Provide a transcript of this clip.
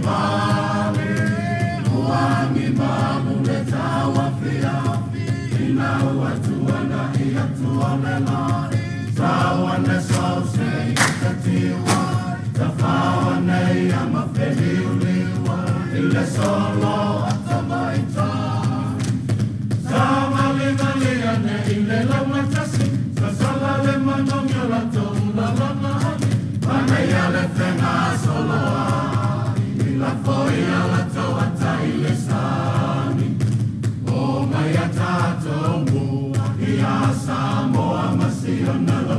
bali uwangi babu leta wafia ina watu wana iya tuonela tawane sause ikatiwa tafawane ya mafeli uliwa ile solo atamaita samalialiane ile lamatasi sasalale manongyo la toula Manayale fenga soloa, ila foia la toa taile sani. O maya tato mua, ia samoa masio na la